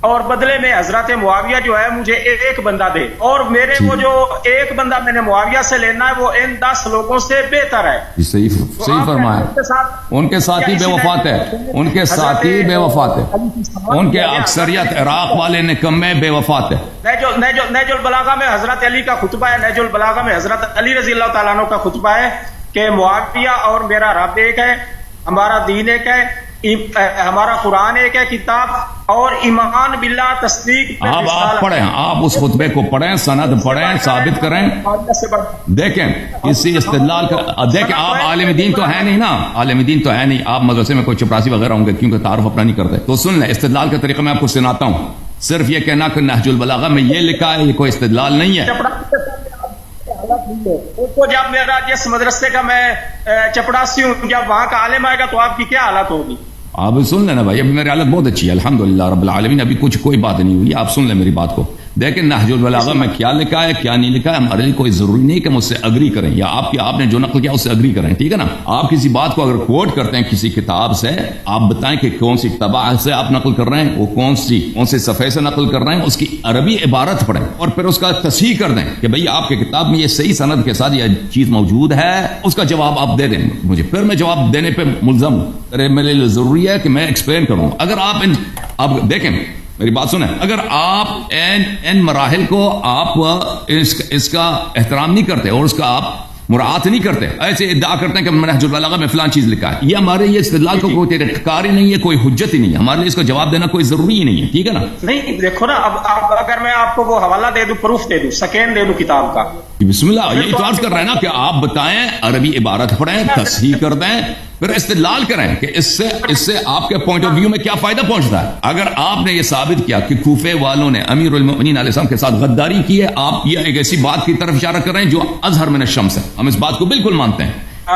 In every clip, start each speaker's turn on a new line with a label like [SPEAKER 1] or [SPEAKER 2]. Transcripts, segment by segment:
[SPEAKER 1] اور بدلے میں حضرت معاویہ جو ہے مجھے ایک بندہ دے، اور میرے وہ جو ایک بندہ میں نے معاویہ سے لینا ہے وہ ان 10 لوگوں سے بہتر ہے۔
[SPEAKER 2] صحیح فرمایا، ان کے ساتھی بے وفات ہے، ان کے ساتھی بے وفات ہے، ان کے اکثریت عراق والے نکمے بے وفات ہے۔
[SPEAKER 1] نیج البلاغہ میں حضرت علی کا خطبہ ہے، نیج البلاغہ میں حضرت علی رضی اللہ تعالیٰ عنہ کا خطبہ ہے کہ معاویہ اور میرا رب ایک ہے، ہمارا دین ایک ہے، ہمارا قرآن ایک ہے کتاب، اور ایمان باللہ تصدیق۔
[SPEAKER 2] آپ پڑھیں، آپ اس خطبے کو پڑھیں، سند پڑھیں، ثابت کریں، دیکھیں اسی استدلال کا۔ دیکھیں آپ عالم دین تو ہے نہیں نا، عالم دین تو ہے نہیں، آپ مدرسے میں کوئی چپراسی وغیرہ ہوں گے کیونکہ تعارف اپنا نہیں کرتے، تو سن لیں استدلال کا طریقہ میں آپ کو سناتا ہوں۔ صرف یہ کہنا کہ نہج البلاغہ میں یہ لکھا ہے، یہ کوئی استدلال نہیں ہے۔
[SPEAKER 1] تو جب میرا جس مدرسے کا میں چپڑاسی ہوں، جب وہاں کا عالم آئے گا تو آپ کی کیا حالت ہوگی؟
[SPEAKER 2] آپ سن لینا بھائی، ابھی میری حالت بہت اچھی ہے الحمدللہ رب العالمین، ابھی کچھ کوئی بات نہیں ہوئی، آپ سن لیں میری بات کو۔ دیکھیں نہج البلاغہ میں کیا لکھا ہے کیا نہیں لکھا ہے، ہمارے لیے کوئی ضروری نہیں کہ مجھ سے اگری کریں، یا آپ نے جو نقل کیا اس سے اگری کریں، ٹھیک ہے نا۔ آپ کسی بات کو اگر کوٹ کرتے ہیں کسی کتاب سے، آپ بتائیں کہ کون سی کتاب سے آپ نقل کر رہے ہیں، وہ کون سے صفحے سے نقل کر رہے ہیں، اس کی عربی عبارت پڑھیں اور پھر اس کا تصحیح کر دیں کہ بھئی آپ کی کتاب میں یہ صحیح سند کے ساتھ یہ چیز موجود ہے، اس کا جواب آپ دے دیں مجھے، پھر میں جواب دینے پہ ملزم ہوں۔ میرے لیے ضروری ہے کہ میں ایکسپلین کروں۔ اگر آپ اب دیکھیں میری بات سنیں، اگر آپ ان مراحل کو آپ اس کا احترام نہیں کرتے اور اس کا آپ مراعات نہیں کرتے، ایسے ادعا کرتے ہیں کہ نہج البلاغہ میں فلان چیز لکھا ہے، یہ ہمارے یہ استدلال کو کوئی کار ہی نہیں ہے، کوئی حجت ہی نہیں ہے، ہمارے لیے اس کا جواب دینا کوئی ضروری ہی نہیں ہے، ٹھیک ہے نا۔
[SPEAKER 1] نہیں دیکھو نا، اب اگر میں آپ کو وہ حوالہ دے دوں، پروف دے دوں، سکین دے دوں کتاب کا،
[SPEAKER 2] بسم اللہ، یہی تو عرض کر رہے ہیں نا کہ آپ بتائیں، عربی عبارت پڑھیں، تصحیح کر دیں، پھر استدلال کریں کہ اس سے آپ کے پوائنٹ آف ویو میں کیا فائدہ پہنچتا ہے۔ اگر آپ نے یہ ثابت کیا کہ کوفے والوں نے امیر المؤمنین علیہ السلام کے ساتھ غداری کی ہے، آپ یہ ایک ایسی بات کی طرف اشارہ کر رہے ہیں جو اظہر من الشمس ہے، ہم اس بات کو بالکل مانتے ہیں۔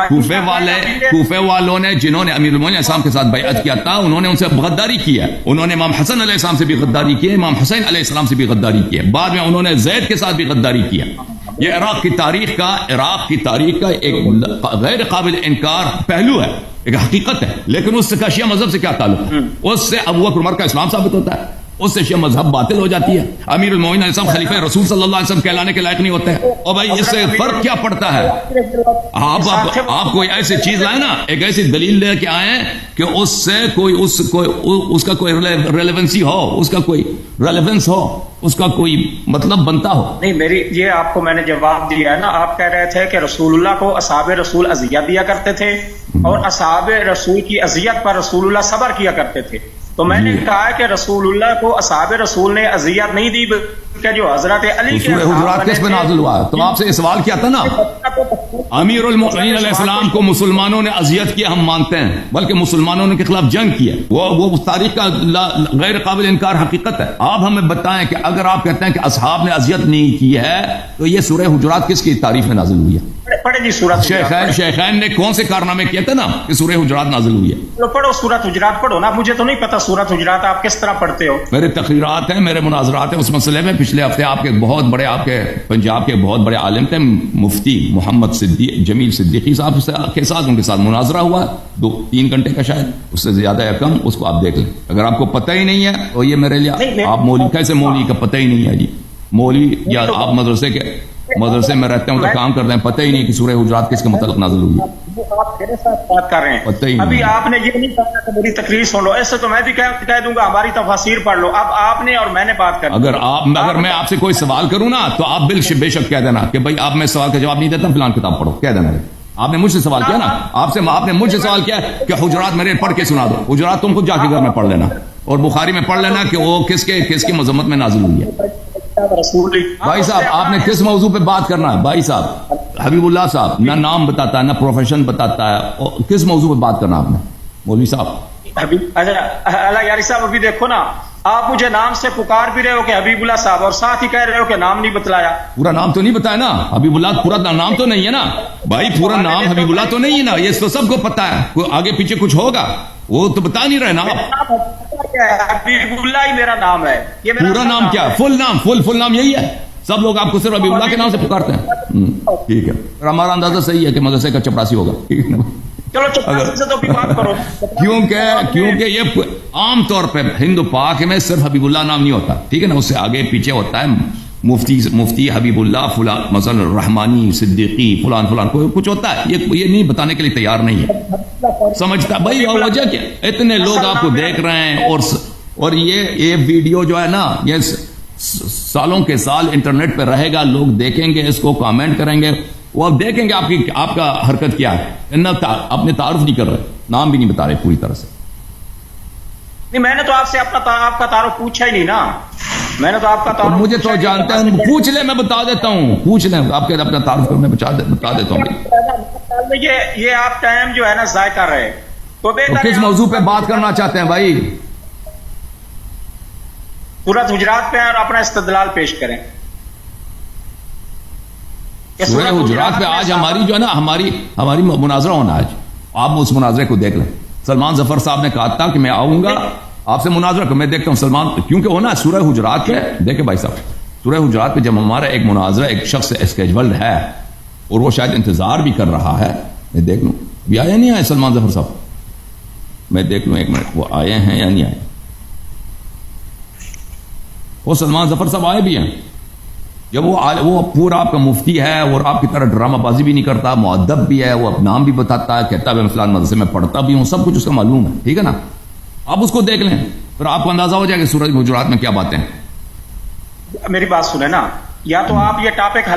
[SPEAKER 2] کوفے والوں نے جنہوں نے امیر المؤمنین علیہ السلام کے ساتھ بیعت کیا تھا، انہوں نے ان سے غداری کی ہے، انہوں نے امام حسن علیہ السلام سے بھی غداری کی ہے، امام حسین علیہ السلام سے بھی غداری کی ہے، بعد میں انہوں نے زید کے ساتھ بھی غداری کی ہے۔ یہ عراق کی تاریخ کا ایک غیر قابل انکار پہلو ہے، ایک حقیقت ہے، لیکن اس سے شیعہ مذہب سے کیا تعلق ہے؟ اس سے ابو بکر عمر کا اسلام ثابت ہوتا ہے، اس سے شیعہ مذہب باطل ہو جاتی ہے، امیر المومنین علیہ السلام خلیفہ رسول صلی اللہ علیہ وسلم کہلانے کے لائق نہیں ہوتے ہیں۔ اور بھائی اس سے فرق کیا پڑتا ہے؟ آپ کوئی ایسی چیز لائیں نا، ایک ایسی دلیل لے کے آئیں کہ اس سے اس کا کوئی ریلیونسی ہو، اس کا کوئی ریلیونس ہو، اس کا کوئی مطلب بنتا ہو۔
[SPEAKER 1] نہیں، میری یہ آپ کو میں نے جواب دیا ہے نا، آپ کہہ رہے تھے کہ رسول اللہ کو اصحاب رسول اذیت دیا کرتے تھے اور اصحاب رسول کی اذیت پر رسول اللہ صبر کیا کرتے تھے، تو میں نے کہا ہے کہ رسول اللہ کو اصحاب رسول نے اذیت نہیں دی کہ جو حضرت علی کے
[SPEAKER 2] سورہ حجرات کس پہ نازل ہوا ہے؟ تو آپ سے یہ سوال کیا تھا نا، امیر المؤمنین علیہ السلام کو مسلمانوں نے اذیت کیا، ہم مانتے ہیں، بلکہ مسلمانوں نے کے خلاف جنگ کی ہے، وہ تاریخ کا غیر قابل انکار حقیقت ہے۔ آپ ہمیں بتائیں کہ اگر آپ کہتے ہیں کہ اصحاب نے اذیت نہیں کی ہے، تو یہ سورہ حجرات کس کی تعریف میں نازل ہوئی ہے؟
[SPEAKER 1] پڑھے جی سورۃ
[SPEAKER 2] شیخین نے کون سے کارنامے کیے تھے نا کہ سورہ حجرات نازل ہوئی ہے؟
[SPEAKER 1] پڑھو سورۃ حجرات پڑھو نا، مجھے تو نہیں پتا سورۃ حجرات آپ کس طرح پڑھتے ہو۔
[SPEAKER 2] میرے تقریرات ہیں، میرے مناظرات ہیں اس مسئلے میں۔ پچھلے ہفتے آپ کے بہت بڑے، آپ کے پنجاب کے بہت بڑے عالم تھے مفتی محمد جمیل صدیقی صاحب کے ساتھ ان کے ساتھ مناظرہ ہوا 2-3 گھنٹے کا، شاید اس سے زیادہ یا کم، اس کو آپ دیکھ لیں۔ اگر آپ کو پتہ ہی نہیں ہے تو یہ میرے لیے آپ مولوی کیسے مولوی کا پتہ ہی نہیں ہے جی، مولوی یا آپ مدرسے میں رہتے ہیں تو کام کرتے ہیں، پتہ ہی نہیں کہ سورہ حجرات کس کے متعلق نازل ہوئی ہے۔
[SPEAKER 1] آپ میرے ساتھ بات کر رہے ہیں، ابھی آپ نے یہ نہیں کہا کہ میری تقریر سن لو، ایسے تو میں بھی کہہ دوں گا ہماری تفاسیر پڑھ لو۔ اب آپ نے اور میں نے بات کر،
[SPEAKER 2] اگر میں آپ سے کوئی سوال کروں نا تو آپ بے شک کہہ دینا کہ بھائی آپ میں سوال کا جواب نہیں دیتا، فلان کتاب پڑھو، کہہ دینا۔ آپ نے مجھ سے سوال کیا نا، آپ نے مجھ سے سوال کیا کہ حجرات میرے پڑھ کے سنا دو، حجرات تم خود جا کے گھر میں پڑھ لینا اور بخاری میں پڑھ لینا کہ وہ کس کے مذمت میں نازل ہوئی ہے۔ بھائی صاحب آپ نے کس موضوع پہ بات کرنا ہے؟ بھائی صاحب حبیب اللہ صاحب نہ نام بتاتا ہے نہ پروفیشن بتاتا ہے، کس موضوع پہ بات کرنا آپ نے؟ مولوی صاحب
[SPEAKER 1] اللہ یاری صاحب ابھی دیکھو نا، آپ مجھے نام سے پکار بھی رہے ہو کہ حبیب اللہ صاحب، اور ساتھ ہی کہہ رہے ہو کہ نام نہیں بتلایا۔
[SPEAKER 2] پورا نام تو نہیں بتایا نا حبیب اللہ، پورا نام تو نہیں ہے نا بھائی، پورا نام حبیب اللہ تو نہیں ہے نا، یہ تو سب کو پتا ہے، کوئی آگے پیچھے کچھ ہوگا وہ تو بتا نہیں رہے نا آپ۔
[SPEAKER 1] حبیب اللہ ہی میرا نام ہے، یہ
[SPEAKER 2] پورا نام کیا ہے؟ فل نام یہی ہے، سب لوگ آپ کو صرف حبیب اللہ کے نام سے پکارتے ہیں، ٹھیک ہے۔ ہمارا اندازہ صحیح ہے کہ مدرسے کا چپراسی ہوگا، ٹھیک ہے نا۔
[SPEAKER 1] چلو چپراسی سے تو بھی بات کرو.
[SPEAKER 2] کیونکہ یہ عام طور پہ ہندو پاک میں صرف حبیب اللہ نام نہیں ہوتا, ٹھیک ہے نا, اس سے آگے پیچھے ہوتا ہے مفتی حبیب اللہ فلان, مثلا رحمانی, صدیقی, فلان فلان, کچھ ہوتا ہے. یہ نہیں بتانے کے لیے تیار نہیں ہے, سمجھتا بھائی وجہ کیا, اتنے لوگ آپ کو دیکھ رہے ہیں, اور یہ ویڈیو جو ہے نا یہ سالوں کے سال انٹرنیٹ پہ رہے گا, لوگ دیکھیں گے اس کو, کامنٹ کریں گے, وہ اب دیکھیں گے آپ کا حرکت کیا ہے. اپنے تعارف نہیں کر رہے, نام بھی نہیں بتا رہے پوری طرح سے.
[SPEAKER 1] نہیں, میں نے تو آپ سے آپ کا تعارف پوچھا ہی نہیں نا, میں نے تو آپ کا تعارف,
[SPEAKER 2] مجھے تو جانتے ہیں, پوچھ لیں, میں بتا دیتا ہوں, پوچھ لیں آپ کے اپنا تعارف کر, میں بتا دیتا ہوں.
[SPEAKER 1] یہ آپ ٹائم جو ہے نا ضائع کر رہے, تو
[SPEAKER 2] کس موضوع پہ بات کرنا چاہتے ہیں بھائی؟
[SPEAKER 1] سورۃ حجرات پہ اور اپنا استدلال پیش کریں.
[SPEAKER 2] سورہ حجرات پہ آج ہماری جو ہے نا ہماری مناظرہ ہونا آج, آپ اس مناظرے کو دیکھ لیں. سلمان ظفر صاحب نے کہا تھا کہ میں آؤں گا آپ سے مناظرہ کر, میں دیکھتا ہوں سلمان, کیونکہ ہونا سورہ حجرات پہ. دیکھیں بھائی صاحب, سورہ حجرات پہ جب ہمارا ایک مناظرہ ایک شخص اسکیجولڈ ہے اور وہ شاید انتظار بھی کر رہا ہے, میں دیکھ لوں ابھی آئے نہیں آئے سلمان ظفر صاحب, میں دیکھ لوں ایک منٹ وہ آئے ہیں یا نہیں آئے. وہ سلمان ظفر صاحب آئے بھی ہیں. جب وہ پورا آپ کا مفتی ہے اور آپ کی طرح ڈرامہ بازی بھی نہیں کرتا, مؤدب بھی ہے, وہ اپنا نام بھی بتاتا ہے, کہتا ہے میں فلان مدرسے میں پڑھتا بھی ہوں, سب کچھ اس کا معلوم ہے, ٹھیک ہے نا. آپ اس کو دیکھ لیں, پھر آپ کو اندازہ ہو جائے کہ سورۃ حجرات میں کیا باتیں ہیں.
[SPEAKER 1] میری بات سنیں نا, یا تو آپ یہ ٹاپک,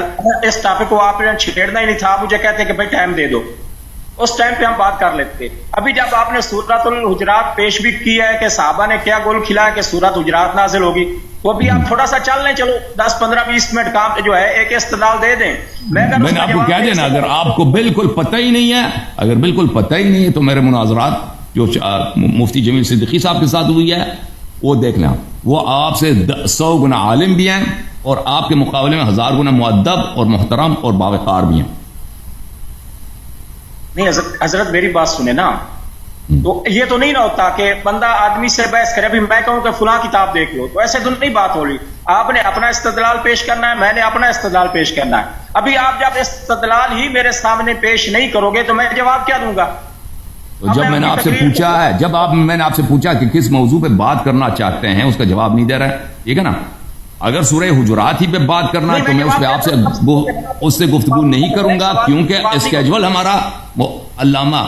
[SPEAKER 1] اس ٹاپک کو آپ نے چھیڑنا ہی نہیں تھا, مجھے کہتے ہیں کہ بھائی ٹائم دے دو, اس ٹائم پہ ہم بات کر لیتے. ابھی جب آپ نے سورۃ الحجرات پیش بھی کی ہے کہ صحابہ نے کیا گول کھلایا کہ سورۃ حجرات نازل ہوگی, وہ بھی آپ تھوڑا سا چل لیں, چلو 10-15-20 منٹ کام جو ہے ایک استدلال دے دیں.
[SPEAKER 2] میں نے آپ کو کہہ دینا, اگر آپ کو بالکل پتہ ہی نہیں ہے, اگر بالکل پتہ ہی نہیں ہے تو میرے مناظرات جو مفتی جمیل صدیقی صاحب کے ساتھ ہوئی ہے وہ دیکھ لیں. وہ آپ سے 100 گنا عالم بھی ہیں اور آپ کے مقابلے میں 1000 گنا مؤدب اور محترم اور باوقار بھی ہیں.
[SPEAKER 1] نہیں حضرت میری بات سنیں نا, تو یہ تو نہیں نہ ہوتا کہ بندہ آدمی سے بحث کرے, ابھی میں کہوں کہ فلاں کتاب دیکھ لو, تو ایسے تو نہیں بات ہو رہی. آپ نے اپنا استدلال پیش کرنا ہے, میں نے اپنا استدلال پیش کرنا ہے. ابھی آپ جب استدلال ہی میرے سامنے پیش نہیں کرو گے تو میں جواب کیا دوں گا؟
[SPEAKER 2] جب میں نے آپ سے پوچھا ہے, میں نے آپ سے پوچھا کہ کس موضوع پہ بات کرنا چاہتے ہیں, اس کا جواب نہیں دے رہے, ٹھیک ہے نا. اگر سورہ حجرات ہی پہ بات کرنا ہے تو میں اس پہ آپ سے گفتگو نہیں کروں گا, کیونکہ اسکیجول ہمارا علامہ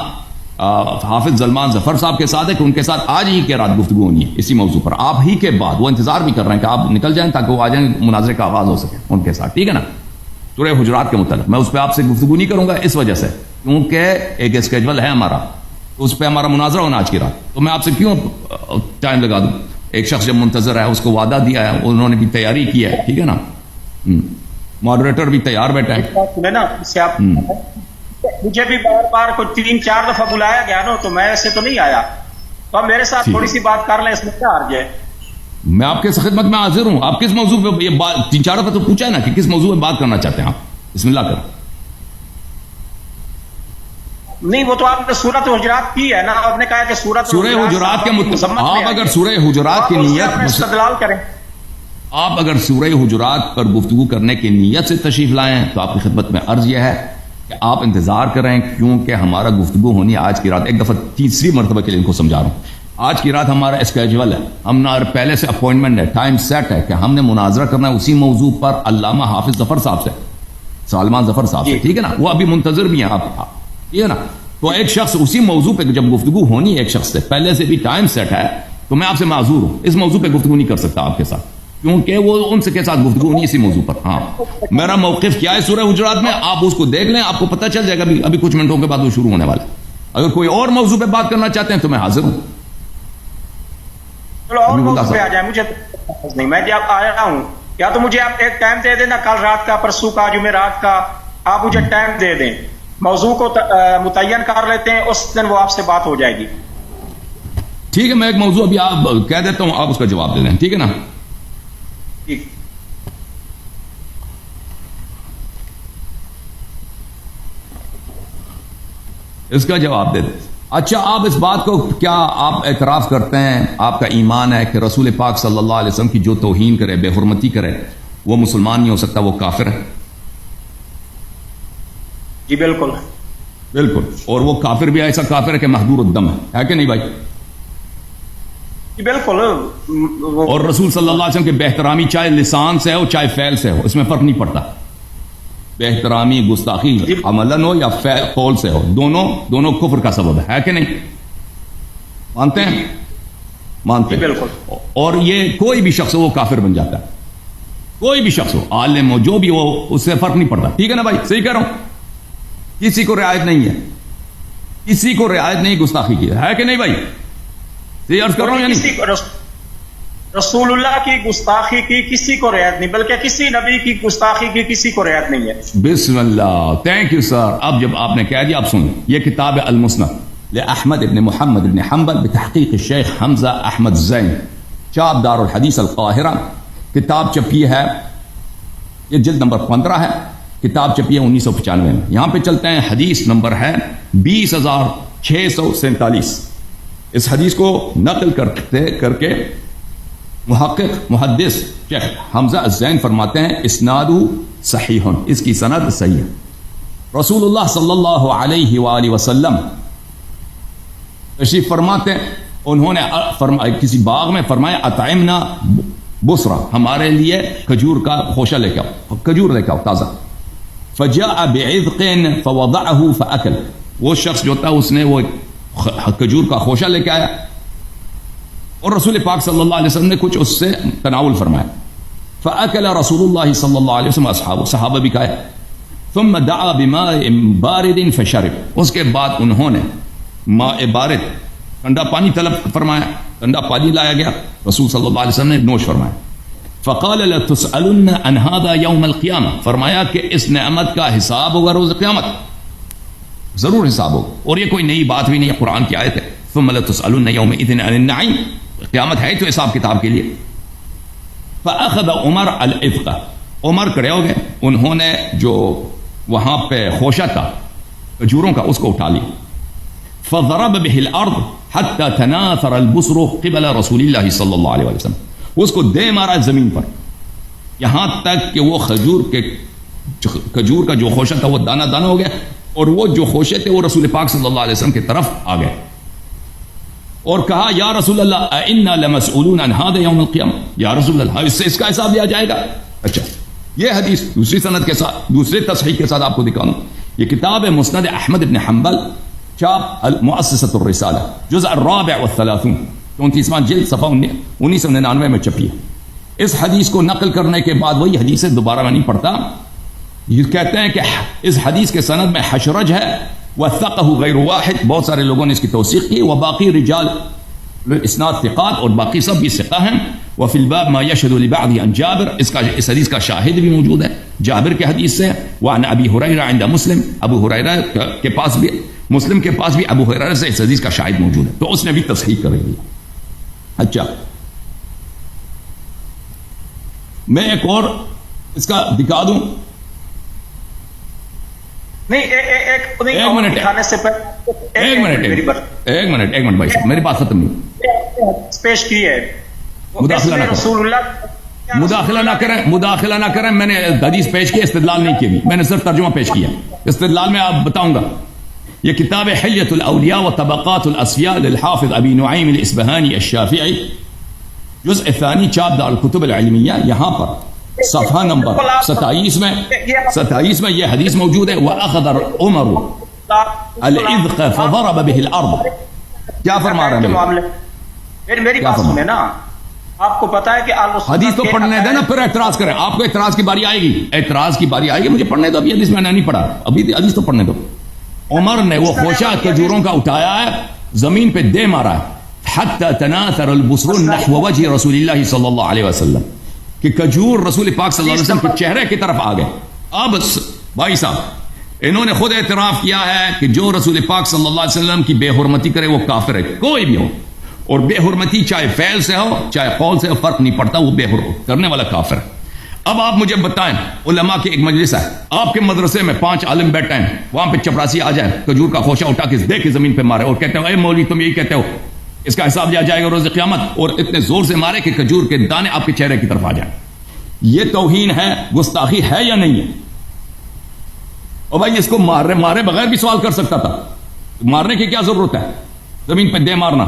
[SPEAKER 2] حافظ سلمان ظفر صاحب کے ساتھ ہے کہ ان کے ساتھ آج ہی کے رات گفتگو ہونی ہے اسی موضوع پر, آپ ہی کے بعد. وہ انتظار بھی کر رہے ہیں کہ آپ نکل جائیں تاکہ وہ آ جائیں, مناظرے کا آغاز ہو سکے ان کے ساتھ, ٹھیک ہے نا. سورہ حجرات کے متعلق میں اس پہ آپ سے گفتگو نہیں کروں گا اس وجہ سے, کیونکہ ایک اسکیجول ہے ہمارا, اس پہ ہمارا مناظرہ ہونا آج کی رات, تو میں آپ سے کیوں ٹائم لگا دوں. ایک شخص جب منتظر ہے, اس کو وعدہ دیا ہے, انہوں نے بھی تیاری کی ہے, ٹھیک ہے نا. ماڈریٹر بھی تیار بیٹھا ہے.
[SPEAKER 1] مجھے بھی بار بار کوئی 3-4 دفعہ بلایا گیا نا, تو میں ایسے تو نہیں آیا, تو میرے ساتھ تھوڑی سی بات کر لیں, اس میں کیا حرج ہے.
[SPEAKER 2] میں آپ کے خدمت میں حاضر ہوں. آپ کس موضوع پہ یہ بات 3-4 دفعہ تو پوچھا ہے نا کہ کس موضوع پہ بات کرنا چاہتے ہیں آپ, بسم اللہ کر.
[SPEAKER 1] نہیں, وہ تو آپ نے سورۃ حجرات کی ہے نا, آپ نے کہا کہ سورہ
[SPEAKER 2] حجرات کے متعلق آپ اگر سورہ حجرات کی نیت
[SPEAKER 1] استدلال کریں,
[SPEAKER 2] آپ اگر سورہ حجرات پر گفتگو کرنے کی نیت سے تشریف لائیں تو آپ کی خدمت میں عرض یہ ہے کہ آپ انتظار کریں, کیونکہ ہمارا گفتگو ہونی ہے آج کی رات. ایک دفعہ تیسری مرتبہ کے لیے ان کو سمجھا رہا ہوں, آج کی رات ہمارا اسکیجول ہے, ہم نہ پہلے سے اپوائنٹمنٹ ہے, ٹائم سیٹ ہے کہ ہم نے مناظرہ کرنا ہے اسی موضوع پر علامہ حافظ ظفر صاحب سے, سلمان ظفر صاحب سے, ٹھیک ہے نا. وہ ابھی منتظر بھی ہیں آپ, ٹھیک ہے نا. تو ایک شخص اسی موضوع پہ جب گفتگو ہونی ہے ایک شخص سے, پہلے سے بھی ٹائم سیٹ ہے, تو میں آپ سے معذور ہوں, اس موضوع پہ گفتگو نہیں کر سکتا آپ کے ساتھ, کیونکہ وہ ان سے کے ساتھ گفتگو نہیں اسی موضوع پر. ہاں, میرا موقف کیا ہے سورہ حجرات میں, آپ اس کو دیکھ لیں, آپ کو پتہ چل جائے گا. ابھی کچھ منٹوں کے بعد وہ شروع ہونے والا ہے. اگر کوئی اور موضوع پہ بات کرنا چاہتے ہیں تو میں حاضر ہوں.
[SPEAKER 1] چلو اور موضوع پہ آ جائیں, مجھے نہیں, میں جب آیا ہوں, یا تو مجھے آپ ایک ٹائم دے دینا, کل رات کا, پرسوں کا, جمعرات کا, آپ مجھے ٹائم دے دیں, موضوع کو متعین کر لیتے ہیں, اس دن وہ آپ سے بات ہو جائے گی.
[SPEAKER 2] ٹھیک ہے, میں ایک موضوع ابھی آپ کہہ دیتا ہوں, آپ اس کا جواب دے دیں, ٹھیک ہے نا.
[SPEAKER 1] ٹھیک,
[SPEAKER 2] اس کا جواب دے دیں. اچھا, آپ اس بات کو کیا آپ اعتراف کرتے ہیں, آپ کا ایمان ہے کہ رسول پاک صلی اللہ علیہ وسلم کی جو توہین کرے, بے حرمتی کرے, وہ مسلمان نہیں ہو سکتا, وہ کافر ہے؟
[SPEAKER 1] جی بالکل.
[SPEAKER 2] بالکل. اور وہ کافر بھی ایسا کافر ہے کہ محدور الدم ہے کہ نہیں بھائی؟
[SPEAKER 1] بالکل.
[SPEAKER 2] اور رسول صلی اللہ علیہ وسلم کے بہترامی چاہے لسان سے ہو چاہے فعل سے ہو، اس میں فرق نہیں پڑتا. بہترامی گستاخی عملاً ہو یا قول سے ہو، دونوں کفر کا سبب ہے کہ نہیں؟ مانتے ہیں؟ مانتے ہیں.
[SPEAKER 1] بالکل.
[SPEAKER 2] اور یہ کوئی بھی شخص ہو وہ کافر بن جاتا ہے، کوئی بھی شخص ہو، عالم ہو، جو بھی ہو، اس سے فرق نہیں پڑتا. ٹھیک ہے نا بھائی؟ صحیح کہہ رہا ہوں. کسی کو رعایت نہیں ہے، کسی کو رعایت نہیں گستاخی کی ہے کہ نہیں بھائی؟ یہ عرض کر رہا ہوں یا نہیں؟
[SPEAKER 1] رسول اللہ کی گستاخی کی کسی کو رعایت نہیں، بلکہ کسی نبی کی گستاخی کی کسی کو رعایت نہیں ہے. بسم
[SPEAKER 2] اللہ. Thank you sir. اب جب آپ نے کہہ دیا آپ سنیں. یہ کتاب المسند لأحمد ابن محمد ابن حنبل بتحقیق الشیخ حمزہ احمد زین، چاپ دار الحدیث القاہرہ. کتاب چھپی ہے، یہ جلد نمبر 15 ہے. کتاب چھپی ہے 1995 میں. یہاں پہ چلتے ہیں. حدیث نمبر ہے 20,647. اس حدیث کو نقل کر کے محقق محدث شیخ حمزہ الزین فرماتے ہیں اسناد صحیح، اس کی سند صحیح ہے. رسول اللہ صلی اللہ علیہ وآلہ وسلم تشریف فرماتے ہیں. انہوں نے کسی باغ میں فرمایا اطعمنا بسرا، ہمارے لیے کھجور کا خوشہ لے کے آؤ، کھجور لے کے آؤ تازہ. فجاء بعذق فوضعه فاكل، وہ شخص جو تھا اس نے وہ کھجور کا خوشہ لے کے آیا اور رسول پاک صلی اللہ علیہ وسلم نے کچھ اس سے تناول فرمایا. فاكل رسول اللہ صلی اللہ علیہ وسلم اصحابہ، صحابہ بھی کھائے. ثم دعا بماء بارد فشرب، اس کے بعد انہوں نے ماء بارد ٹھنڈا پانی طلب فرمایا، ٹھنڈا پانی لایا گیا، رسول صلی اللہ علیہ وسلم نے نوش فرمایا. فقال لتسألن عن هذا يوم القيامة، فرمایا کہ اس نعمت کا حساب ہوگا روز قیامت، ضرور حساب ہوگا. اور یہ کوئی نئی بات بھی نہیں ہے، قرآن کی آیت ہے. ثم لتسألن يومئذ عن النعيم، قیامت ہے تو حساب کتاب کے لیے. فأخذ عمر العذق، عمر کھڑے ہو گئے، انہوں نے جو وہاں پہ خوشہ تھا کھجوروں کا اس کو اٹھا لیا. فضرب به الارض حتى تناثر البصر قبل رسول اللہ صلی اللہ علیہ وسلم، اس کو دے مارا زمین پر یہاں تک کہ وہ کھجور کا جو خوشہ تھا وہ دانہ دانہ ہو گیا، اور وہ جو خوشے تھے وہ رسول پاک صلی اللہ علیہ وسلم کی طرف آ گئے اور کہا یا رسول اللہ انا لمسئولون عن هذا يوم القیامہ، یا رسول اللہ اس کا حساب لیا جائے گا. اچھا، یہ حدیث دوسری سند کے ساتھ، دوسرے تصحیح کے ساتھ آپ کو دکھاؤں. یہ کتاب ہے مسند احمد ابن حنبل، چاپ المؤسسۃ الرسالہ، جزء الرابع والثلاثون، 34واں جلد، صفحہ 1999 میں چھپی ہے. اس حدیث کو نقل کرنے کے بعد وہی حدیث ہے، دوبارہ میں نہیں پڑھتا. یہ کہتے ہیں کہ اس حدیث کے سند میں حشرج ہے، وثقہ غیر واحد، بہت سارے لوگوں نے اس کی توثیق کی. وباقی رجال اسناد ثقات، اور باقی سب بھی ثقہ ہیں. وفی الباب ما یشهد لبعض عن جابر، اس حدیث کا شاہد بھی موجود ہے جابر کے حدیث سے. وعن ابی ہریرہ عند مسلم، ابو ہریرہ کے پاس بھی، مسلم کے پاس بھی ابو ہریرہ سے اس حدیث کا شاہد موجود ہے، تو اس نے بھی تصحیح کر دی. اچھا، میں ایک اور اس کا دکھا دوں.
[SPEAKER 1] ایک منٹ
[SPEAKER 2] بھائی صاحب، میری بات ختم نہیں،
[SPEAKER 1] پیش کی ہے.
[SPEAKER 2] مداخلہ نہ کریں. میں نے حدیث پیش کی، استدلال نہیں کی، میں نے صرف ترجمہ پیش کیا. استدلال میں آپ بتاؤں گا. یہ کتاب حلیۃ الاولیاء و طبقات الاسفیاء للحافظ ابی نعیم الاصبہانی الشافعی، جزء ثانی، چاپ دار الکتب العلمیہ. یہاں پر صفحہ نمبر 27 میں یہ حدیث موجود ہے. وَأَخَذَ عُمَرُ الْعِذْقَ فَضَرَبَ بِهِ الْأَرْض. کیا فرما رہے ہیں؟
[SPEAKER 1] میری بات سنیں نا. آپ کو پتا ہے کہ
[SPEAKER 2] حدیث تو پڑھنے دیں نا، پھر اعتراض کریں. آپ کو اعتراض کی باری آئے گی، مجھے پڑھنے دو. ابھی حدیث میں نے نہیں پڑھا، ابھی حدیث تو پڑھنے دو. عمر نے وہ خوشہ کھجوروں کا اٹھایا ہے، زمین پہ دے مارا ہے. حتی تناثر البصر نحو وجہ رسول اللہ صلی اللہ علیہ وسلم، کہ کھجور رسول پاک صلی اللہ علیہ وسلم کے چہرے کی طرف آ گئے. اب بھائی صاحب، انہوں نے خود اعتراف کیا ہے کہ جو رسول پاک صلی اللہ علیہ وسلم کی بے حرمتی کرے وہ کافر ہے، کوئی بھی ہو. اور بے حرمتی چاہے فعل سے ہو چاہے قول سے ہو، فرق نہیں پڑتا، وہ بے حرمت کرنے والا کافر ہے. اب آپ مجھے بتائیں، علماء کی ایک مجلس ہے، آپ کے مدرسے میں 5 عالم بیٹھے ہیں، وہاں پہ چپراسی آ جائے، کھجور کا خوشہ اٹھا کے دے کے زمین پہ مارے اور کہتے ہیں اے مولوی تم یہی کہتے ہو، اس کا حساب لیا جائے گا روز قیامت، اور اتنے زور سے مارے کہ کھجور کے دانے آپ کے چہرے کی طرف آ جائیں. یہ توہین ہے، گستاخی ہے یا نہیں ہے؟ اور بھائی اس کو مارے بغیر بھی سوال کر سکتا تھا. مارنے کی کیا ضرورت ہے؟ زمین پہ دے مارنا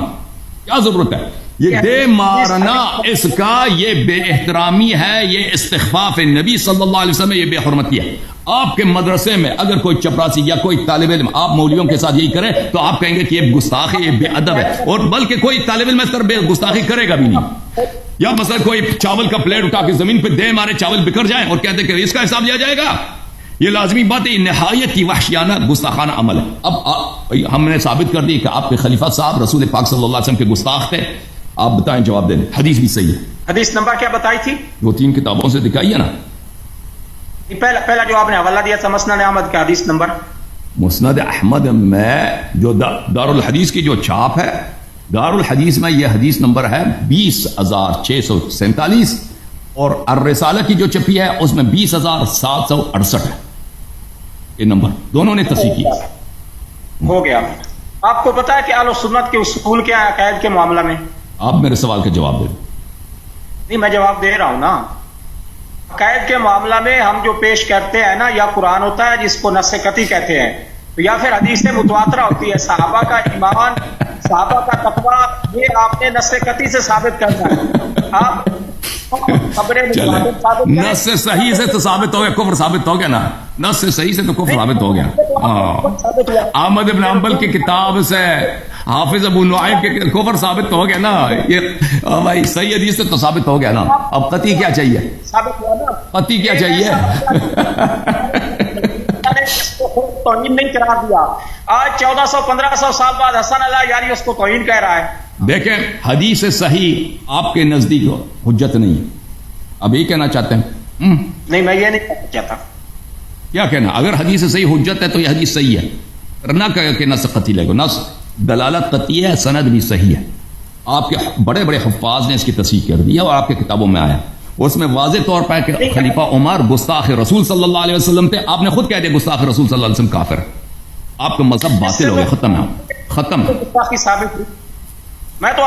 [SPEAKER 2] کیا ضرورت ہے؟ یہ دے مارنا اس کا یہ بے احترامی ہے، یہ استخفاف نبی صلی اللہ علیہ وسلم، یہ بے حرمتی ہے. آپ کے مدرسے میں اگر کوئی چپراسی یا کوئی طالب علم آپ مولویوں کے ساتھ یہی کرے تو آپ کہیں گے کہ یہ گستاخ ہے، یہ بے ادب ہے. اور بلکہ کوئی طالب علم اس طرح بے گستاخی کرے گا بھی نہیں. یا مثلا کوئی چاول کا پلیٹ اٹھا کے زمین پہ دے مارے، چاول بکھر جائیں اور کہتے کہ اس کا حساب لیا جائے گا. یہ لازمی بات ہے، نہایت کی وحشیانہ گستاخانہ عمل ہے. اب ہم نے ثابت کر دی کہ آپ کے خلیفہ صاحب رسول پاک صلی اللہ علیہ وسلم کے گستاخ تھے. آپ بتائیں، جواب دیں. حدیث بھی صحیح ہے.
[SPEAKER 1] حدیث نمبر کیا بتائی تھی؟
[SPEAKER 2] وہ 3 کتابوں سے دکھائیے نا.
[SPEAKER 1] پہلا جو آپ نے حوالہ دیا تھا مسند احمد کا حدیث نمبر.
[SPEAKER 2] مسند احمد میں جو دارالحدیث کی جو چھاپ ہے، دارالحدیث میں یہ حدیث نمبر ہے 20,647 اور الرسالہ کی جو چھپی ہے اس میں 20,768 ہے. یہ نمبر دونوں نے تصحیح کیا.
[SPEAKER 1] ہو گیا. آپ کو پتا ہے کہ اہل سنت کے اصول کیا ہے عقائد کے معاملہ میں؟
[SPEAKER 2] آپ میرے سوال کا جواب دیں.
[SPEAKER 1] نہیں، میں جواب دے رہا ہوں نا. عقائد کے معاملہ میں ہم جو پیش کرتے ہیں نا، یا قرآن ہوتا ہے جس کو نص قطعی کہتے ہیں، یا پھر حدیث متواترہ ہوتی ہے. صحابہ کا ایمان، صحابہ کا تقویٰ، یہ آپ نے نص قطعی سے ثابت کرنا ہے. آپ
[SPEAKER 2] نص سے صحیح سے تو ثابت ہو گیا، کفر ثابت ہو گیا نا. نص سے صحیح سے تو کفر ثابت ہو گیا. احمد بن حنبل کی کتاب سے حافظ ابو نعیم کے کفر ثابت ہو گیا نا. یہ بھائی صحیح حدیث سے تو ثابت ہو گیا نا. اب قطعی کیا چاہیے؟ قطعی کیا چاہیے؟
[SPEAKER 1] توہین نہیں قرار دیا. آج 1400-1500 سال بعد حسن اللہ یاری اس کو توہین کہہ رہا ہے.
[SPEAKER 2] دیکھیں، حدیث صحیح آپ کے نزدیک حجت نہیں ہے. اب یہ کہنا چاہتے ہیں؟
[SPEAKER 1] نہیں، میں یہ نہیں کہنا چاہتا.
[SPEAKER 2] کیا کہنا؟ اگر حدیث صحیح حجت ہے تو یہ حدیث صحیح ہے. نہ کہ نص قطعی لے گو. نص دلالت قطعی ہے، سند بھی صحیح ہے. آپ کے بڑے بڑے حفاظ نے اس کی تصحیح کر دی اور آپ کے کتابوں میں آیا. اس میں واضح طور پر کہ خلیفہ عمر گستاخ رسول صلی اللہ علیہ وسلم تھے. آپ نے خود کہہ دیا گستاخ رسول صلی اللہ علیہ وسلم کافر. آپ کا مذہب باطل ہو گیا، ختم ہے، ختم ہے.
[SPEAKER 1] میں تو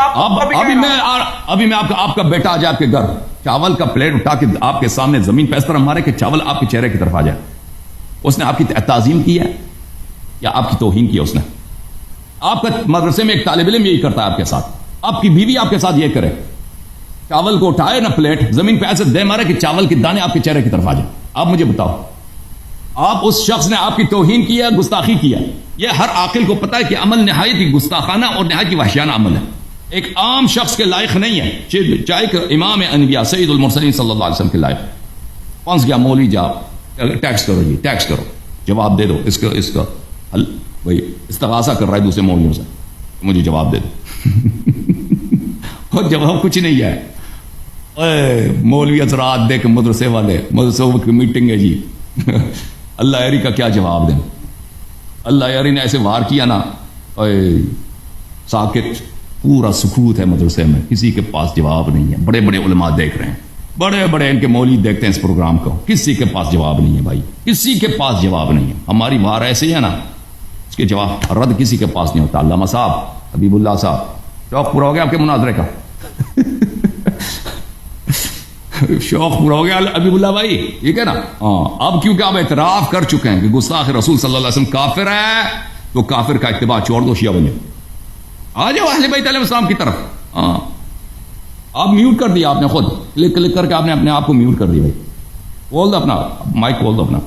[SPEAKER 2] ابھی میں آپ کا بیٹا آ جائے آپ کے گھر، چاول کا پلیٹ اٹھا کے آپ کے سامنے زمین پہ اس طرح مارے کہ چاول آپ کے چہرے کی طرف آ جائے. اس نے آپ کی تعظیم کی ہے یا آپ کی توہین کی؟ اس نے آپ کا مدرسے میں ایک طالب علم یہی کرتا ہے آپ کے ساتھ. آپ کی بیوی آپ کے ساتھ یہ کرے، چاول کو اٹھائے نا پلیٹ زمین پہ ایسے دے مارے کہ چاول کے دانے آپ کے چہرے کی طرف آ جائے. آپ مجھے بتاؤ، آپ اس شخص نے آپ کی توہین کی ہے، گستاخی کی ہے. یہ ہر عاقل کو پتا ہے کہ عمل نہایت ہی گستاخانہ اور نہایت ہی وحشیانہ عمل ہے. ایک عام شخص کے لائق نہیں ہے، چاہے کہ امام انبیاء سید المرسلین صلی اللہ علیہ وسلم کے لائق. پھنس گیا مولوی، جا ٹیکس کرو، جی ٹیکس کرو، جواب دے دو. اس کا حل بھائی استغاثہ کر رہا ہے دوسرے مولویوں سے، مجھے جواب دے دو. اور جواب کچھ نہیں ہے. مولوی حضرات دیکھ، مدرسے والے، مدرسوں کی میٹنگ ہے جی. اللہ یاری کا کیا جواب دیں؟ اللہ یاری نے ایسے وار کیا نا، ساکت، پورا سکوت ہے مدرسے میں، کسی کے پاس جواب نہیں ہے. بڑے بڑے علماء دیکھ رہے ہیں، بڑے بڑے ان کے مولوی دیکھتے ہیں اس پروگرام کو، کسی کے پاس جواب نہیں ہے بھائی، کسی کے پاس جواب نہیں ہے. ہماری وار ایسے ہے نا، اس کے جواب رد کسی کے پاس نہیں ہوتا. علامہ صاحب، حبیب اللہ صاحب، شوق پورا ہو گیا آپ کے مناظرے کا؟ شوق پورا ہو گیا حبیب اللہ بھائی، ٹھیک ہے نا. ہاں، اب کیونکہ آپ اعتراف کر چکے ہیں کہ گستاخ رسول صلی اللہ علیہ وسلم کافر ہے، تو کافر کا اتباع چھوڑ دو، شیعہ بنے. آ جاؤ اہل بیت علیہ السلام کی طرف. ہاں، آپ میوٹ کر دیا، آپ نے خود کلک کر کے آپ نے اپنے آپ کو میوٹ کر دیا. بھائی بول دو اپنا مائک، کھول دو اپنا.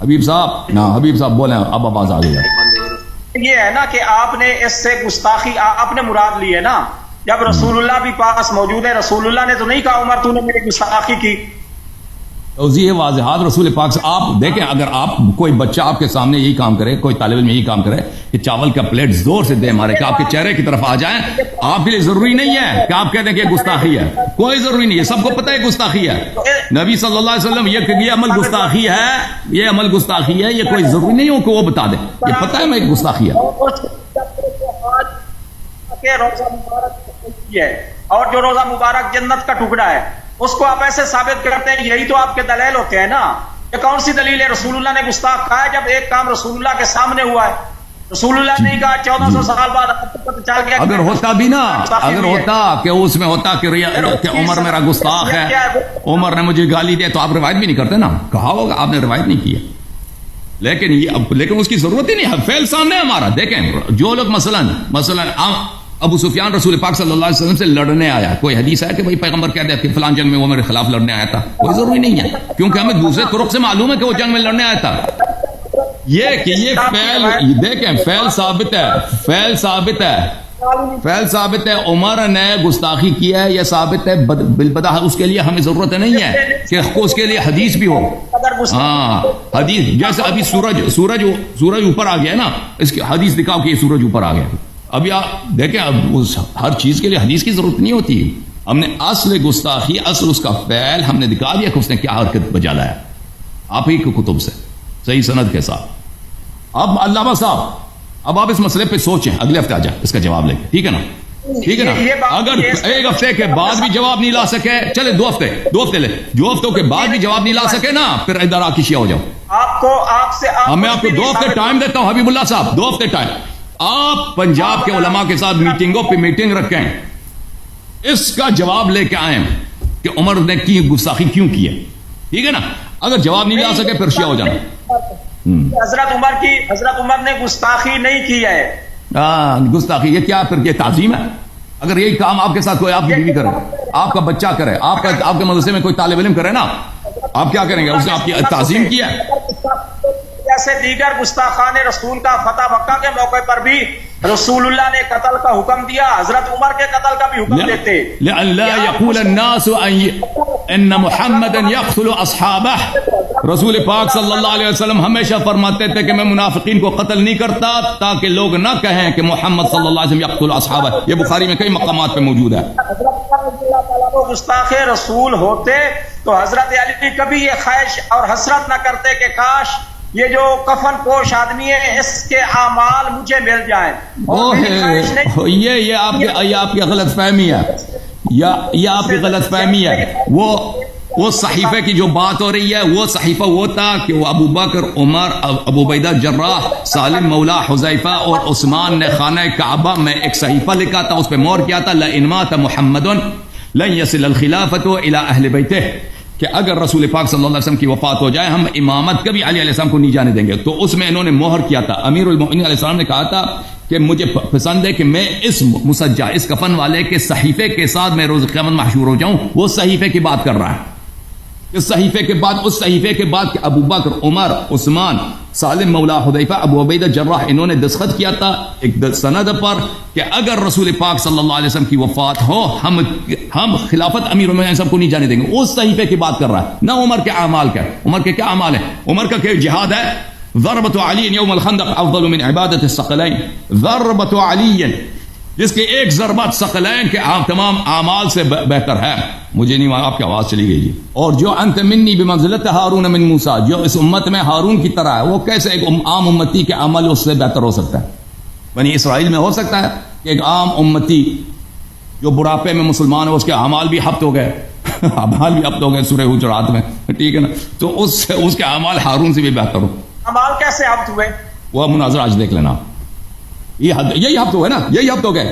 [SPEAKER 2] حبیب صاحب، نہ حبیب صاحب بولیں، اب آواز آ گئی.
[SPEAKER 1] یہ ہے نا کہ آپ نے اس سے گستاخی آپ نے مراد لی ہے نا. جب رسول اللہ بھی پاس موجود ہے، رسول اللہ نے تو نہیں کہا عمر تو نے میری گستاخی کی.
[SPEAKER 2] توضیح واضحات رسول پاک سے. آپ دیکھیں، اگر آپ کوئی بچہ آپ کے سامنے یہی کام کرے، کوئی طالب علم یہی کام کرے کہ چاول کا پلیٹ زور سے دے مارے کہ آپ کے چہرے کی طرف آ جائیں، آپ کے لیے ضروری نہیں ہے کہ آپ کہہ دیں کہ یہ گستاخی ہے. کوئی ضروری نہیں ہے، سب کو پتہ ہے گستاخی ہے. نبی صلی اللہ علیہ وسلم یہ عمل گستاخی ہے، یہ عمل گستاخی ہے، یہ کوئی ضروری نہیں ہو کہ وہ بتا دیں. یہ پتہ ہے میں گستاخی ہے.
[SPEAKER 1] اور جو روزہ مبارک جنت کا ٹکڑا ہے، اس کو آپ ایسے ثابت کرتے ہیں. یہی تو آپ کے دلیل ہوتے ہیں نا. یہ کون سی دلیل ہے؟ رسول اللہ نے گستاخ کہا ہے جب ایک کام رسول اللہ کے سامنے ہوا ہے. رسول اللہ نے کہا 1400 سال بعد چل گیا.
[SPEAKER 2] اگر ہوتا بھی نا، اگر ہوتا کہ اس میں ہوتا کہ عمر میرا گستاخ ہے، عمر نے مجھے گالی دیا، تو آپ روایت بھی نہیں کرتے نا. کہا ہوگا، آپ نے روایت نہیں کی ہے. لیکن اس کی ضرورت ہی نہیں ہے، فعل سامنے ہے ہمارا. دیکھیں جو لوگ مثلا ابو سفیان رسول پاک صلی اللہ علیہ وسلم سے لڑنے آیا، کوئی حدیث ہے کہ بھائی پیغمبر کہتے ہیں کہ فلان جنگ میں وہ میرے خلاف لڑنے آیا تھا؟ کوئی ضروری نہیں ہے، کیونکہ ہمیں دوسرے طرق سے معلوم ہے کہ وہ جنگ میں لڑنے آیا تھا. یہ کہ یہ فعل، دیکھیں فعل ثابت ہے، فعل ثابت ہے. عمر نے گستاخی کیا ہے، یہ ثابت ہے بالبداہ. اس کے لیے ہمیں ضرورت نہیں ہے کہ اس کے لیے حدیث بھی ہو. ہاں حدیث، جیسے ابھی سورج اوپر آ گیا ہے نا، اس کی حدیث دکھاؤ کہ یہ سورج اوپر آ گیا. ابھی آپ دیکھیں، اب ہر چیز کے لیے حدیث کی ضرورت نہیں ہوتی. ہم نے اصل گستاخی، اصل اس کا فعل ہم نے دکھا دیا کہ اس نے کیا حرکت بجا لایا آپ ہی کے کتب سے صحیح سند کے ساتھ. اب علامہ صاحب، اب آپ اس مسئلے پہ سوچیں، اگلے ہفتے آ جائیں اس کا جواب لیں گے، ٹھیک ہے نا؟ ٹھیک ہے نا. اگر ایک ہفتے کے بعد بھی جواب نہیں لا سکے، چلے دو ہفتے لے، 2 ہفتوں کے بعد بھی جواب نہیں لا سکے نا، پھر ادھر آ کے شیعہ ہو جاؤ. میں آپ کو 2 ہفتے ٹائم دیتا ہوں، حبیب اللہ صاحب 2 ہفتے ٹائم. آپ پنجاب کے علماء کے ساتھ میٹنگوں پہ میٹنگ رکھیں، اس کا جواب لے کے آئیں کہ عمر نے کی گستاخی کیوں کی ہے، ٹھیک ہے نا؟ اگر جواب نہیں لا سکے پھر شیعہ ہو جانا.
[SPEAKER 1] حضرت عمر نے گستاخی نہیں کی ہے.
[SPEAKER 2] گستاخی یہ کیا پھر یہ تعظیم ہے؟ اگر یہی کام آپ کے ساتھ کوئی آپ کی بیوی کرے، آپ کا بچہ کرے، آپ کے مدرسے میں کوئی طالب علم کرے نا، آپ کیا کریں گے؟ اس نے آپ کی تعظیم کی ہے.
[SPEAKER 1] جیسے دیگر گستاخان رسول کا فتح مکہ کے موقع پر بھی رسول اللہ نے قتل کا حکم دیا، حضرت عمر کے قتل کا بھی حکم دیتے.
[SPEAKER 2] لئلا يقول الناس ان محمدا يقتل اصحابه. رسول پاک صلی اللہ علیہ وسلم ہمیشہ فرماتے تھے کہ میں منافقین کو قتل نہیں کرتا تاکہ لوگ نہ کہیں کہ محمد صلی اللہ علیہ وسلم يقتل اصحابه. یہ بخاری میں کئی مقامات پہ موجود ہے.
[SPEAKER 1] وہ گستاخ رسول ہوتے تو حضرت علی کبھی یہ خواہش اور حسرت نہ کرتے کہ کاش یہ جو کفن پوش آدمی ہے اس کے اعمال مجھے مل جائیں. یہ
[SPEAKER 2] آپ کی غلط فہمی ہے، یہ آپ کی غلط فہمی ہے. وہ صحیفے کی جو بات ہو رہی ہے، وہ صحیفہ وہ تھا کہ وہ ابو بکر، عمر، ابو عبیدہ جراح، سالم مولا حذیفہ اور عثمان نے خانہ کعبہ میں ایک صحیفہ لکھا تھا، اس پہ مہر کیا تھا لئن مات محمد لن يصل الخلافۃ الی اہل بیتہ، کہ اگر رسول پاک صلی اللہ علیہ وسلم کی وفات ہو جائے ہم امامت کبھی علی علیہ السلام کو نہیں جانے دیں گے. تو اس میں انہوں نے مہر کیا تھا. امیر المؤمنین علیہ السلام نے کہا تھا کہ مجھے پسند ہے کہ میں اس مسجع، اس کفن والے کے صحیفے کے ساتھ میں روز قیامت محشور ہو جاؤں. وہ صحیفے کی بات کر رہا ہے، اس صحیفے کے بعد، اس صحیفے کے بعد کہ ابو بکر، عمر، عثمان، سالم مولا حذیفہ، ابو عبیدہ جراح، انہوں نے دستخط کیا تھا ایک سند پر کہ اگر رسول پاک صلی اللہ علیہ وسلم کی وفات ہو ہم خلافت امیر المؤمنین سب کو نہیں جانے دیں گے. اس صحیفے کی بات کر رہا ہے، نہ عمر کے اعمال کا. عمر کے کیا اعمال ہیں؟ عمر کا کہ جہاد ہے. ضربۃ علی یوم الخندق افضل من عبادۃ الثقلین. ضربۃ علی، جس کے ایک ضربت ثقلین کے تمام اعمال سے بہتر ہے. مجھے نہیں معلوم، آپ کی آواز چلی گئی جی. اور جو انت منی بمنزلت ہارون من موسیٰ، جو اس امت میں ہارون کی طرح ہے، وہ کیسے ایک عام امتی کے عمل اس سے بہتر ہو سکتا ہے؟ بنی اسرائیل میں ہو سکتا ہے کہ ایک عام امتی جو بڑھاپے میں مسلمان ہے اس کے اعمال بھی ہفت ہو گئے، اعمال بھی ہفت ہو گئے سورہ حجرات میں، ٹھیک ہے نا؟ تو اس کے اعمال ہارون سے بھی بہتر ہو.
[SPEAKER 1] اعمال کیسے ہفت ہوئے؟
[SPEAKER 2] وہ مناظرہ آج دیکھ لینا. یہی ہفت ہو گئے نا، یہی ہفت ہو گئے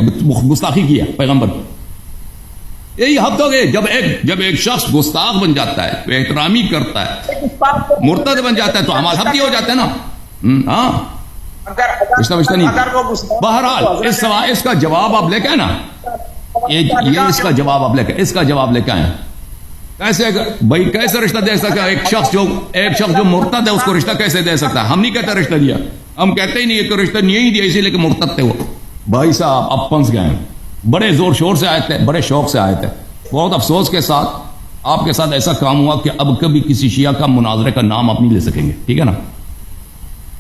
[SPEAKER 2] گستاخی کیا پیغمبر. یہی ہفت ہو گئے جب ایک شخص گستاخ بن جاتا ہے، تو احترامی کرتا ہے، مرتد بن جاتا ہے، تو اعمال ہفتی ہو جاتے ہیں نا. ہاں رشتہ نہیں. بہرحال اس کا جواب آپ لے کے آئے نا، یہ اس کا جواب آپ لے کے آئے. کیسے بھائی کیسے رشتہ دے سکتا ہے ایک شخص جو مرتد ہے، اس کو رشتہ کیسے دے سکتا ہے؟ ہم نہیں کہتے رشتہ دیا، ہم کہتے ہی نہیں کہ رشتہ نہیں دیا اسی لیے کہ مرتد تھے وہ. بھائی صاحب اب پنس گئے ہیں، بڑے زور شور سے آئے تھے، بڑے شوق سے آئے تھے. بہت افسوس کے ساتھ آپ کے ساتھ ایسا کام ہوا کہ اب کبھی کسی شیعہ کا مناظرے کا نام آپ نہیں لے سکیں گے، ٹھیک ہے نا؟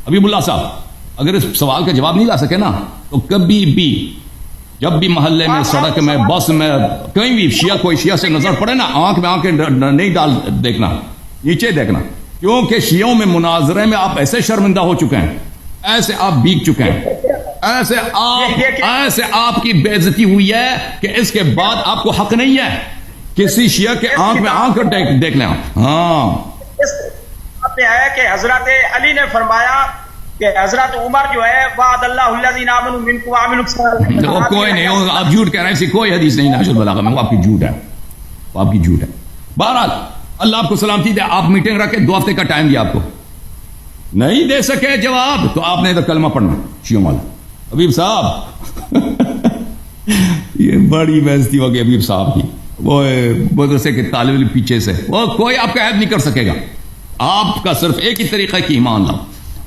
[SPEAKER 2] حبیب اللہ صاحب اگر اس سوال کا جواب نہیں لا سکے نا، تو کبھی بھی جب بھی محلے میں، سڑک میں، بس میں، کہیں بھی کوئی شیعہ سے نظر پڑے نا، آنکھ میں آنکھیں نہیں ڈال دیکھنا، نیچے دیکھنا. کیونکہ شیعوں میں مناظرے میں آپ ایسے شرمندہ ہو چکے ہیں، ایسے آپ بیگ چکے ہیں، ایسے آپ کی بے عزتی ہوئی ہے کہ اس کے بعد آپ کو حق نہیں ہے کسی شیعہ کے آنکھ میں آنکھ دیکھ لیں. ہاں
[SPEAKER 1] ہے کہ حضرت علی نے فرمایا کہ حضرت عمر جو ہے وعد اللہ الذین آمنوا منکم وعملوا الصالحات.
[SPEAKER 2] کوئی نہیں، آپ جھوٹ کہہ رہے ہیں، ایسی کوئی حدیث نہیں نہج البلاغہ میں، وہ آپ کی جھوٹ ہے، وہ آپ کی جھوٹ ہے. بہرحال اللہ آپ کو سلامتی دے. آپ میٹنگ رکھے، 2 ہفتے کا ٹائم دیا آپ کو. نہیں دے سکے جواب تو آپ نے ادھر کلمہ پڑھنا شیعوں والا. حبیب صاحب یہ بڑی بےزتی ہو گئی حبیب صاحب کی. وہ مدرسے کے طالب علم پیچھے سے وہ کوئی آپ کا عیب نہیں کر سکے گا. آپ کا صرف ایک ہی طریقہ ہے کہ ایمان لاؤ,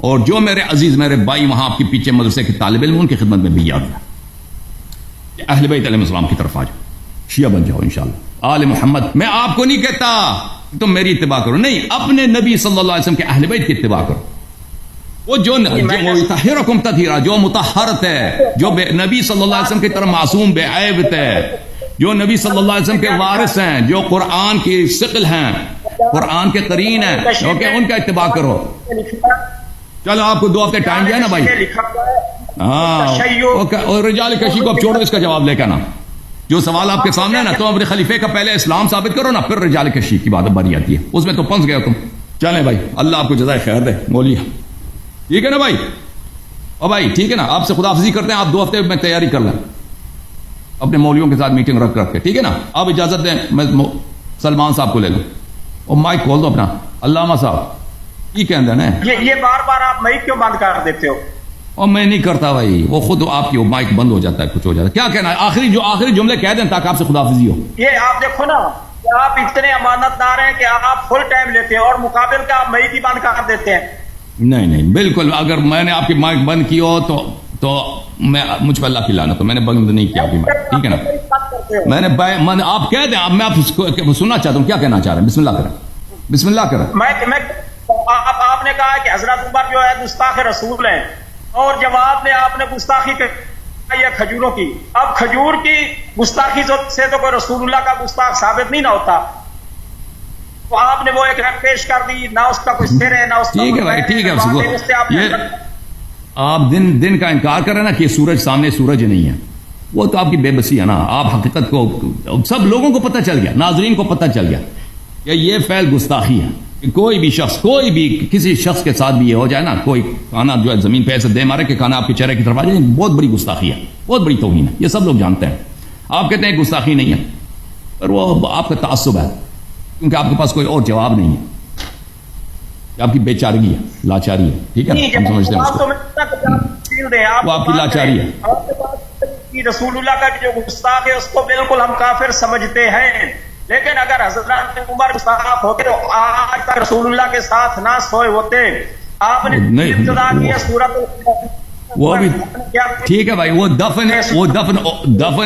[SPEAKER 2] اور جو میرے عزیز میرے بھائی وہاں آپ کے پیچھے مدرسے کے طالب علم ان کی خدمت میں بھی یاد رہا, اہل بیت علیہ السلام کی طرف آ جاؤ, شیعہ بن جاؤ انشاءاللہ. آل محمد میں آپ کو نہیں کہتا تم میری اتباع کرو, نہیں, اپنے نبی صلی اللہ علیہ وسلم کے اہل بیت کی اتباع کرو. وہ جو طاہرکم تطہیرا, جو مطہرت ہے, جو نبی صلی اللہ علیہ وسلم کی طرف معصوم بے عیب ہے, جو نبی صلی اللہ علیہ وسلم کے وارث ہیں, جو قرآن کی ثقل ہیں, قرآن کے قرین ہیں, اوکے, ان کا اتباع کرو. چلو آپ کو 2 ہفتے ٹائم دیا نا بھائی. ہاں, اور رجال کشی کو اب چھوڑو, اس کا جواب لے کے نا. جو سوال آپ کے سامنے ہے نا, تو اپنے خلیفے کا پہلے اسلام ثابت کرو نا, پھر رجال کشی کی بات باری آتی ہے. اس میں تو پھنس گئے تم. چلیں بھائی, اللہ آپ کو جزائے خیر دے. مولوی ٹھیک ہے نا بھائی, اور بھائی ٹھیک ہے نا, آپ سے خداحافظی کرتے ہیں. آپ 2 ہفتے میں تیاری کر لیں اپنے مولویوں کے ساتھ میٹنگ رکھ کے, ٹھیک ہے نا. آپ اجازت دیں, میں سلمان صاحب کو لے لوں, اور مائک کھول دو اپنا. علامہ صاحب کی کہندے نا,
[SPEAKER 1] یہ بار بار آپ مائک کیوں بند کر دیتے ہو؟
[SPEAKER 2] اور میں نہیں کرتا بھائی, وہ خود آپ کی وہ مائک بند ہو جاتا ہے, کچھ ہو جاتا ہے. کیا کہنا ہے آخری جملے کہہ دیں تاکہ آپ سے خداحافظی ہو.
[SPEAKER 1] یہ آپ دیکھو نا, آپ اتنے امانت دار ہیں کہ آپ فل ٹائم لیتے ہیں, اور مقابل کا آپ مائک ہی بند کر دیتے ہیں. نہیں بالکل, اگر میں نے آپ کی مائک بند کی ہو تو میں مجھ پر اللہ کی لعنت, تو میں نے بند نہیں کیا آپ کی مائک, ٹھیک ہے نا. میں نے آپ کہہ دیں, اب میں آپ کو سننا چاہتا ہوں کیا کہنا چاہ رہے ہیں. بسم اللہ کریں, بسم اللہ کریں. آپ نے کہا کہ حضرت عمر جو ہے گستاخ رسول ہیں, اور جواب میں آپ نے گستاخی یہ کھجوروں کی. اب کھجور کی گستاخی سے تو کوئی رسول اللہ کا گستاخ ثابت نہیں نہ ہوتا, تو آپ نے وہ ایک رد پیش کر دی, نہ اس کا کوئی سر ہے نہ اس کا.
[SPEAKER 2] ٹھیک ہے بھائی, ٹھیک ہے. آپ دن کا انکار کر رہے ہیں نا کہ سورج سامنے سورج نہیں ہے, وہ تو آپ کی بے بسی ہے نا. آپ حقیقت کو سب لوگوں کو پتہ چل گیا, ناظرین کو پتہ چل گیا کہ یہ فعل گستاخی ہے. کوئی بھی شخص, کوئی بھی کسی شخص کے ساتھ بھی یہ ہو جائے نا, کوئی کھانا جو ہے زمین پہ ایسے دے مارے کہ کھانا آپ کے چہرے کی طرف آ جائے, بہت بڑی گستاخی ہے, بہت بڑی توہین ہے. یہ سب لوگ جانتے ہیں. آپ کہتے ہیں گستاخی نہیں ہے, پر وہ آپ کا تعصب ہے, کیونکہ آپ کے پاس کوئی اور جواب نہیں ہے. آپ کی بے چارگی ہے, لاچاری ہے, ٹھیک ہے, ہم سمجھتے ہیں اس کو. وہ آپ کی لاچاری ہے.
[SPEAKER 1] رسول اللہ کا جو گستاخ ہے اس کو بالکل ہم کافر سمجھتے ہیں, لیکن اگر حضرت عمر گستاخ ہوتے تو آج تک رسول اللہ کے ساتھ نہ سوئے ہوتے. آپ نے ابتدا کیا سورت,
[SPEAKER 2] وہ بھی ٹھیک ہے بھائی, وہ دفن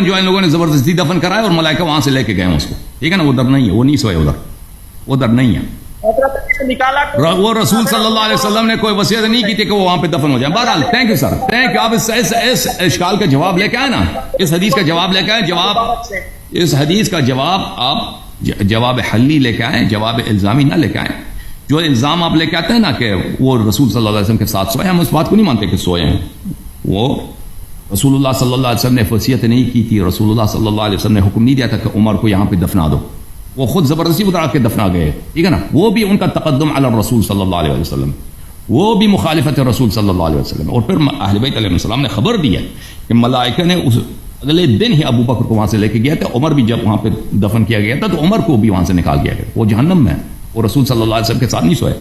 [SPEAKER 2] جو ہے ان لوگوں نے زبردستی دفن کرایا, اور ملائکہ وہاں سے لے کے گئے اس کو, ٹھیک ہے نا. وہ در نہیں ہے, وہ نہیں سوئے ادھر نہیں ہے. وہ رسول صلی اللہ علیہ وسلم نے کوئی وصیت نہیں کی تھی کہ وہ وہاں پہ دفن ہو جائیں. بہرحال thank you sir, thank you. آپ اس اشکال کا جواب لے کے آئے نا, اس حدیث کا جواب لے کے آئے. اس حدیث کا جواب آپ جواب حلی لے کے آئیں, جواب الزامی نہ لے کے آئیں. جو الزام آپ لے کے آتے ہیں نا کہ وہ رسول صلی اللہ علیہ وسلم کے ساتھ سوئے, ہم اس بات کو نہیں مانتے کہ سوئے ہیں. وہ رسول اللہ صلی اللہ علیہ وسلم نے وصیت نہیں کی تھی, رسول اللہ صلی اللہ علیہ وسلم نے حکم نہیں دیا تھا کہ عمر کو یہاں پہ دفنا دو. وہ خود زبردستی اترا کے دفنا گئے, ٹھیک ہے نا. وہ بھی ان کا تقدم علی الرسول صلی اللہ علیہ وسلم, وہ بھی مخالفت رسول صلی اللہ علیہ وسلم. اور پھر اہل بیت علیہ السلام نے خبر دی ہے کہ ملائکہ نے اس اگلے دن ہی ابو بکر کو وہاں سے لے کے گیا تھا. عمر بھی جب وہاں پہ دفن کیا گیا تھا تو عمر کو بھی وہاں سے نکال دیا گیا, وہ جہنم میں, وہ رسول صلی اللہ علیہ وسلم کے ساتھ نہیں سوئے.